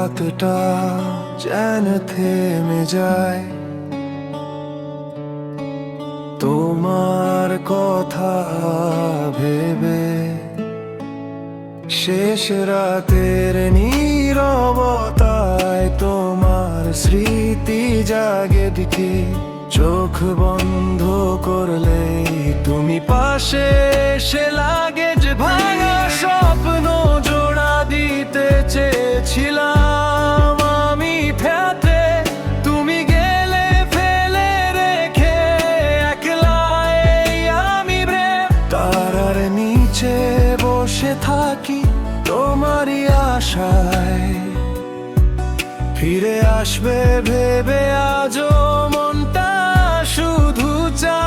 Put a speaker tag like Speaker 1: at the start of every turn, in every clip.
Speaker 1: রাতটা যেন থেমে যায়, তোমার কথা ভেবে। শেষ রাতের নীরবতায় তোমার স্মৃতি জাগে দিকে, চোখ বন্ধ করলেই তুমি পাশে এসে লাগে যে ভাঙা স্বপ্ন জোড়া দিতে চেয়েছিলাম আমি ফেতে। তুমি গেলে ফেলে রেখে একলা এই আমি তারার নিচে বসে থাকি তোমারই আশায়, ফিরে আসবে ভেবে আজও মনটা শুধু চাই।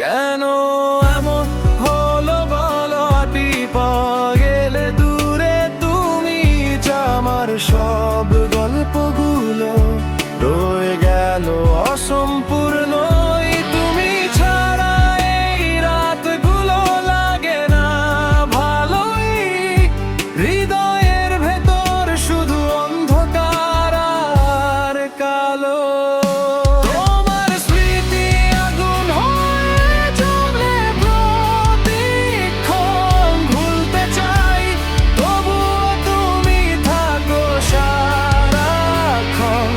Speaker 1: কেন এমন হলো বলো, আটি পাওয়া গেলে দূরে তুমি, আমার সব গল্পগুলো রয়ে গেল অসম্পূর্ণ। তুমি ছাড়া এই রাতগুলো লাগে না ভালোই, হৃদয়ের ভেতর শুধু অন্ধকার আর কালো। তোমার স্মৃতি আগুন হয়ে জ্বলে প্রতিক্ষণ, ভুলতে চাই তবুও তুমি থাকো সারাক্ষণ।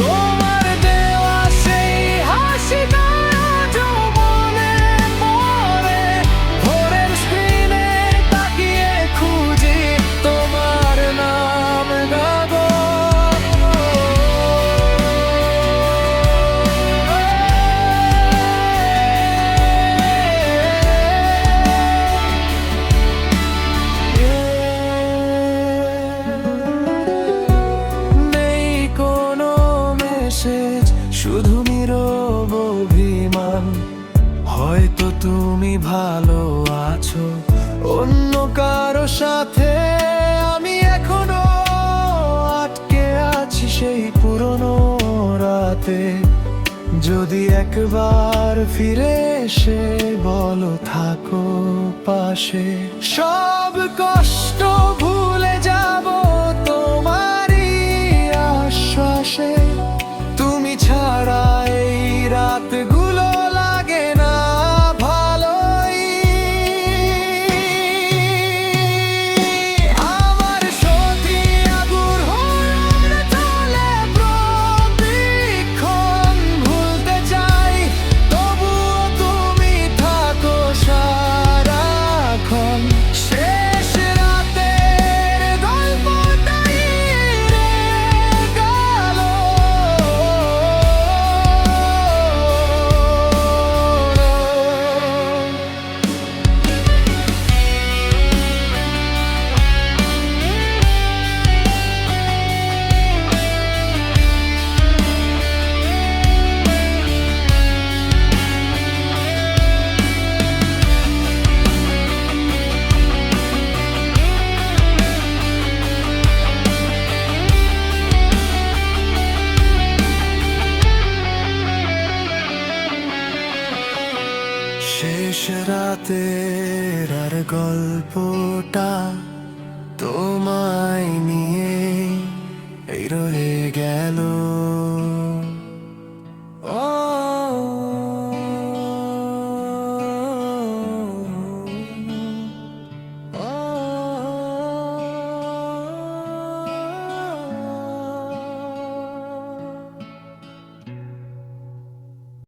Speaker 1: তোমার দেওয়া সেই হাসিটা আজও মনে পড়ে, ভোরের স্ক্রিনে তাকিয়ে খুঁজি তোমার নাম গাবো। নেই কোনো মেসেজ, শুধু নীরব অভিমান, হয়তো তুমি ভালো আছো অন্য কারো সাথে। আমি এখনো আটকে আছি সেই পুরনো রাতে, যদি একবার ফিরে এসে বলো থাকো পাশে। সব কষ্ট ভুলে যাব তোমারই আশ্বাসে, তুমি ছাড়া এই রাতগুলো লাগে না ভালোই। আমার সতী আগুন হয়ে চলে প্রতিক্ষণ, ভুলতে চাই তবুও তুমি থাকো সারাক্ষণ। শেষ রাতের গল্পটাই রয়ে গেল শেষ রাতের আর গল্পটা